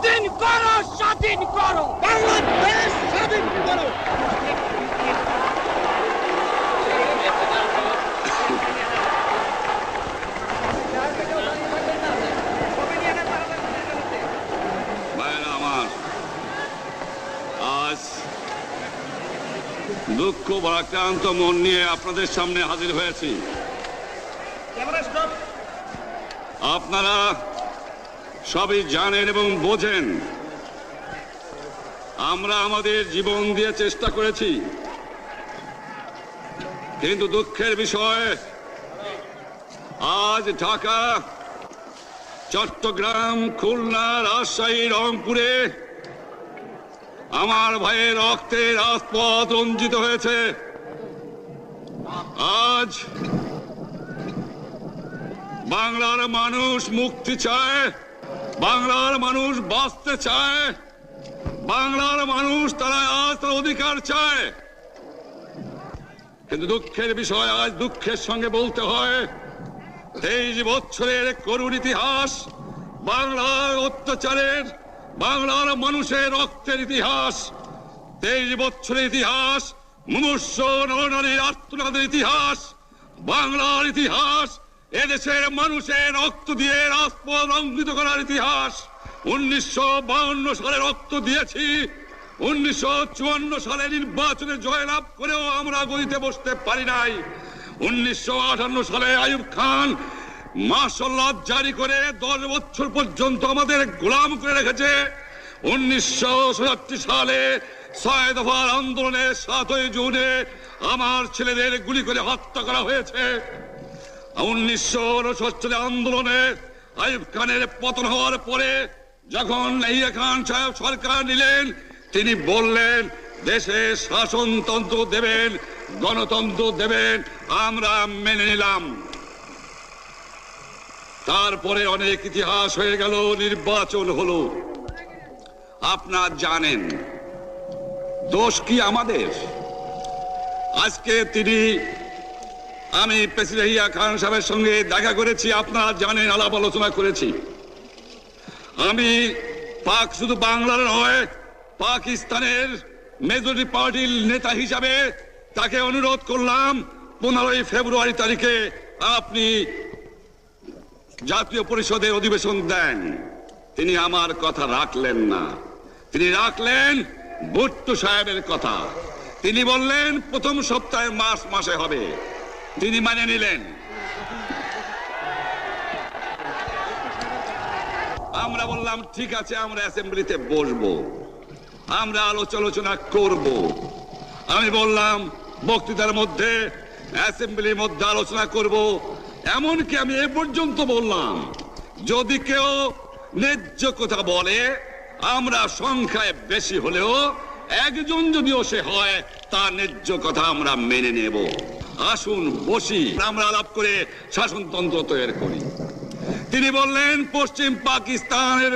স্বাধীন করো, স্বাধীন করো, বাংলাদেশ স্বাধীন করো। আজ দুঃখ ভারাক্রান্ত মন নিয়ে আপনাদের সামনে হাজির হয়েছি। আপনারা সবই জানেন এবং বোঝেন আমরা আমাদের জীবন দিয়ে চেষ্টা করেছি, কিন্তু দুঃখের বিষয় আজ ঢাকা, চট্টগ্রাম, খুলনা, রাজশাহী, রংপুরে আমার ভাইয়ের রক্তে রাজপথ রঞ্জিত হয়েছে। আজ বাংলার মানুষ মুক্তি চায়, বাংলার মানুষ বাঁচতে চায়, বাংলার মানুষ তারা আজ তার অধিকার চায়। কিন্তু দুঃখের বিষয় আজ দুঃখের সঙ্গে বলতে হয় 23 বছরের করুণ ইতিহাস, বাংলার অত্যাচারের, বাংলার মানুষের রক্তের ইতিহাস, 23 বছরের ইতিহাস, মুমূর্ষ নরনারীর আর্তনাদের ইতিহাস, বাংলার ইতিহাস, এদেশের মানুষের রক্ত দিয়ে রাজপথ রঞ্জিত করার ইতিহাস। 1952 সালে রক্ত দিয়েছি, 1954 সালে নির্বাচনে জয়লাভ করেও আমরা গদিতে বসতে পারি নাই। 1958 সালে আইয়ুব খান মার্শাল ল জারি করে 10 বছর পর্যন্ত আমাদের গোলাম করে রেখেছে। 1967 সালে 6 দফার আন্দোলনে 7ই জুনে আমার ছেলেদের গুলি করে হত্যা করা হয়েছে। 1969 আন্দোলনে আইয়ুব খানের পতন হওয়ার পরে যখন ইয়াহিয়া খান সাহেব সরকার নিলেন, তিনি বললেন দেশে শাসনতন্ত্র দেবেন, গণতন্ত্র দেবেন, আমরা মেনে নিলাম। তারপরে অনেক ইতিহাস হয়ে গেল, নির্বাচন হলো। আপনারা জানেন দোষ কি আমাদের? আজকে আমি প্রেসিডেন্ট ইয়াহিয়া খান সাহেবের সঙ্গে দেখা করেছি, আপনারা জানেন, আলাপ আলোচনা করেছি। আমি শুধু বাংলার নয়, পাকিস্তানের মেজরিটি পার্টির নেতা হিসাবে তাকে অনুরোধ করলাম 15ই ফেব্রুয়ারি তারিখে আপনি জাতীয় পরিষদে অধিবেশন দেন। তিনি আমার কথা রাখলেন না, তিনি রাখলেন ভুট্টো সাহেবের কথা। তিনি বললেন প্রথম সপ্তাহে মার্চ মাসে হবে, তিনি মানে নিলেন। আমরা বললাম ঠিক আছে, আমরা অ্যাসেম্বলিতে বসবো, আমরা আলোচনা করব। আমি বললাম বক্তৃতার মধ্যে অ্যাসেম্বলির মধ্যে আলোচনা করব। এমনকি আমি এ পর্যন্ত বললাম যদি কেউ ন্যায্য কথা বলে, আমরা সংখ্যায় বেশি হলেও একজন যদিও সে হয়, তার ন্যায্য কথা আমরা মেনে নেব। আসুন বসি, আমরা আলাপ করে শাসনতন্ত্র তৈরি করি। তিনি বললেন পশ্চিম পাকিস্তানের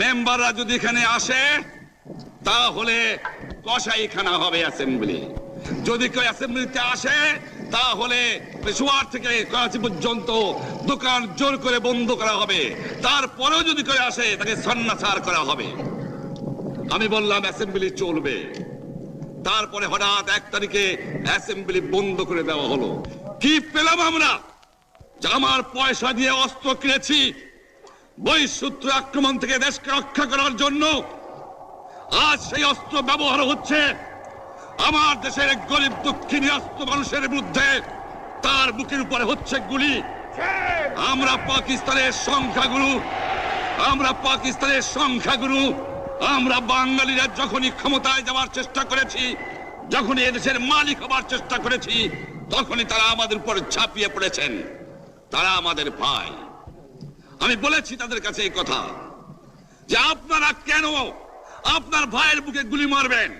মেম্বাররা যদি এখানে আসে তাহলে কসাইখানা হবে অ্যাসেম্বলি। যদি কেউ অ্যাসেম্বলিতে আসে তাহলে পেশোয়ার থেকে করাচি পর্যন্ত দোকান জোর করে বন্ধ করা হবে। তারপরেও যদি কেউ আসে তাকে সন্ন্যাসার করা হবে। আমি বললাম অ্যাসেম্বলি চলবে। তারপরে হঠাৎ 1 তারিখে অ্যাসেম্বলি বন্ধ করে দেওয়া হলো। কি পেলাম আমরা? আমার পয়সা দিয়ে অস্ত্র কিনেছি বহিঃশত্রু আক্রমণ থেকে দেশকে রক্ষা করার জন্য। আজ সেই অস্ত্র ব্যবহার হচ্ছে আমার দেশের গরিব দুঃখিনী আস্ত মানুষের বিরুদ্ধে, তার বুকের উপরে হচ্ছে গুলি। আমরা পাকিস্তানের সংখ্যাগুরু, আমরা বাঙালিরা যখনই ক্ষমতায় যাওয়ার চেষ্টা করেছি, যখনই এদেশের মালিক হবার চেষ্টা করেছি, তখনই তারা আমাদের উপর ঝাঁপিয়ে পড়েছেন। তারা আমাদের ভাই। আমি বলেছি তাদের কাছে এই কথা যে আপনারা কেন আপনার ভাইয়ের বুকে গুলি মারবেন?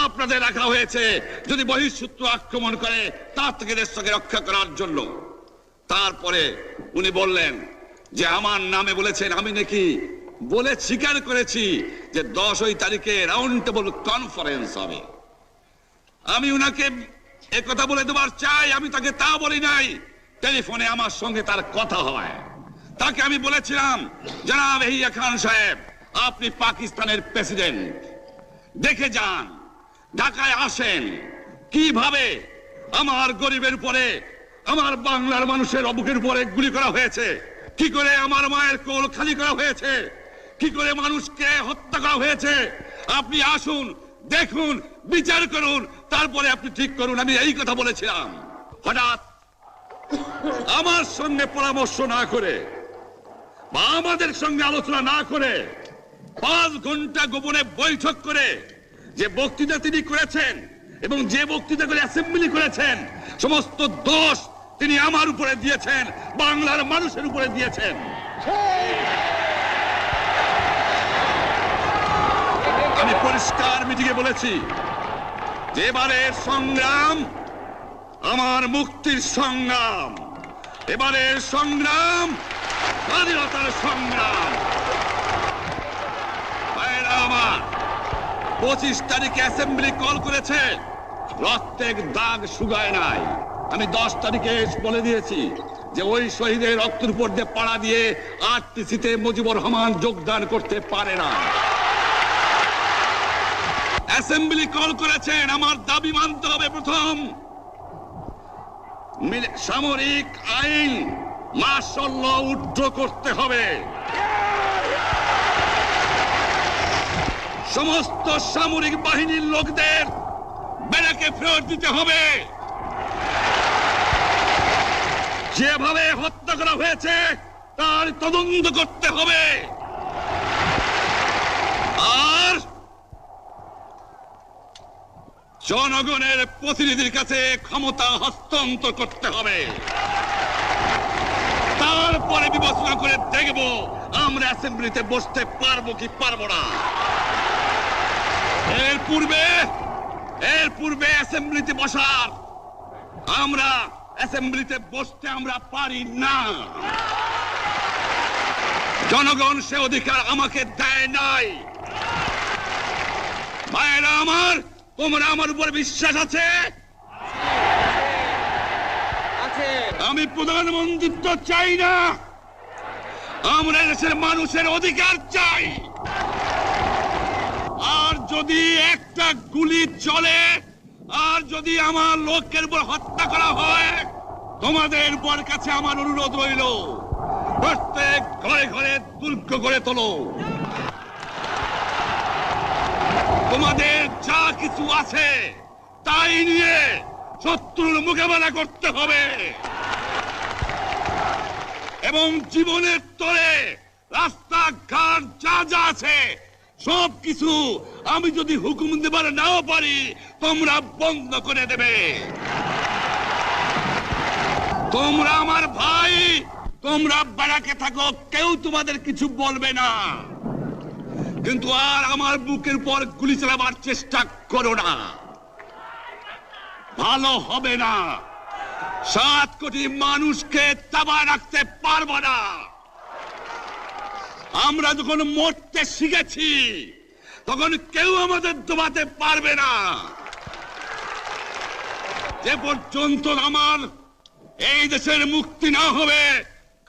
আপনাদের রাখা হয়েছে যদি বহিঃশত্রু আক্রমণ করে তার থেকে দেশকে রক্ষা করার জন্য। তারপরে উনি বললেন যে আমার নামে বলেছেন, আমি নাকি বলে স্বীকার করেছি যে 10 তারিখে রাউন্ড টেবল কনফারেন্স হবে। আমি উনাকে একথা বলে দেবার চাই, আমি তাকে তা বলি নাই। টেলিফোনে আমার সঙ্গে তার কথা হয়। তাকে আমি বলেছিলাম জনাব ইয়াহিয়া খান সাহেব, আপনি পাকিস্তানের প্রেসিডেন্ট, দেখে যান, ঢাকায় আসেন কিভাবে আমার গরিবের উপরে, আমার বাংলার মানুষের বুকের উপরে গুলি করা হয়েছে, কি করে আমার মায়ের কোল খালি করা হয়েছে, কি করে মানুষকে হত্যা করা হয়েছে। আপনি আসুন, দেখুন, বিচার করুন, তারপরে আপনি ঠিক করুন। আমি এই কথা বলেছিলাম। হঠাৎ আমার সঙ্গে পরামর্শ না করে বা আমাদের সঙ্গে আলোচনা না করে 5 ঘন্টা গোপনে বৈঠক করে যে বক্তৃতা তিনি করেছেন এবং যে বক্তৃতা করে অ্যাসেম্বলি করেছেন, সমস্ত দোষ তিনি আমার উপরে দিয়েছেন, বাংলার মানুষের উপরে দিয়েছেন। আমি পরিষ্কার মিটিংয়ে বলেছি যে এবারের সংগ্রাম আমার মুক্তির সংগ্রাম, এবারের সংগ্রাম স্বাধীনতার সংগ্রাম। আমার 25 তারিখে অ্যাসেম্বলি কল করেছে, রক্তের দাগ শুকায় নাই। আমি 10 তারিখে বলে দিয়েছি যে ওই শহীদের রক্তের উপর দিয়ে পাড়া দিয়ে আরটিসিতে মুজিবুর রহমান যোগদান করতে পারে না। অ্যাসেম্বলি কল করেছেন, আমার দাবি মানতে হবে। প্রথম, সামরিক আইন মার্শাল ল উইথড্র করতে হবে, সমস্ত সামরিক বাহিনীর লোকদের ব্যারাকে ফেরত দিতে হবে, যেভাবে হত্যা করা হয়েছে তার তদন্ত করতে হবে, আর জনগণের প্রতিনিধির কাছে ক্ষমতা হস্তান্তর করতে হবে। তারপরে বিবেচনা করে দেখব আমরা অ্যাসেম্বলিতে বসতে পারবো কি পারবো না। এর পূর্বে অ্যাসেম্বলিতে বসার, আমরা অ্যাসেম্বলিতে বসতে আমরা পারি না। জনগণ সে অধিকার আমাকে দেয় নাই। ভাইয়েরা আমার, তোমরা আমার উপর বিশ্বাস আছে? আমি প্রধানমন্ত্রিত্ব চাই না, আমরা দেশের মানুষের অধিকার চাই। আর যদি একটা গুলি চলে, আর যদি আমার লোকের উপর হত্যা করা হয়, তোমাদের উপর কাছে আমার অনুরোধ রইল, প্রত্যেক ঘরে ঘরে দুর্গ করে তোলো। তোমাদের যা কিছু আছে তাই নিয়ে শত্রুর মোকাবেলা করতে হবে, এবং জীবনের তরে রাস্তাঘাট যা যা আছে সবকিছু আমি যদি হুকুম দেবার নাও পারি, তোমরা বন্ধ করে দেবে। তোমরা আমার ভাই, তোমরা ব্যারাকে থাকো, কেউ তোমাদের কিছু বলবে না, কিন্তু আর আমার বুকের উপর গুলি চালাবার চেষ্টা করো না, ভালো হবে না। 7 কোটি মানুষকে তাবায় রাখতে পারবো না। আমরা যখন মরতে শিখেছি তখন কেউ আমাদের দবাতে পারবে না। যে পর্যন্ত আমার এই দেশের মুক্তি না হবে,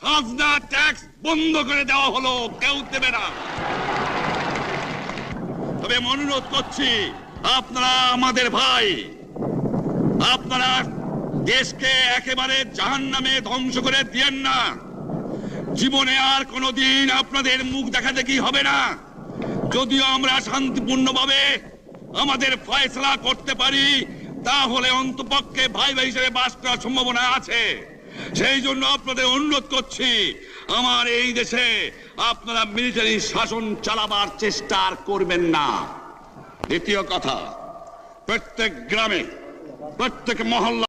খাজনা ট্যাক্স বন্ধ করে দেওয়া হলো, কেউ দেবে না। তবে আমি অনুরোধ করছি, আপনারা আমাদের ভাই, আপনারা দেশকে একেবারে জাহান্নামে ধ্বংস করে দিয়েন না। জীবনে আর কোনোদিন আপনাদের মুখ দেখা দেখি হবে না। যদিও আমরা শান্তিপূর্ণভাবে আমাদের ফয়সালা করতে পারি, তাহলে অন্তপক্ষে ভাই ভাই হিসেবে বাস করার সম্ভাবনা আছে। সেই জন্য আপনাদের অনুরোধ করছি, আমার এই দেশে আপনারা মিলিটারি শাসন চালাবার চেষ্টা আর করবেন না। দ্বিতীয় কথা, প্রত্যেক গ্রামে, প্রত্যেক মহল্লা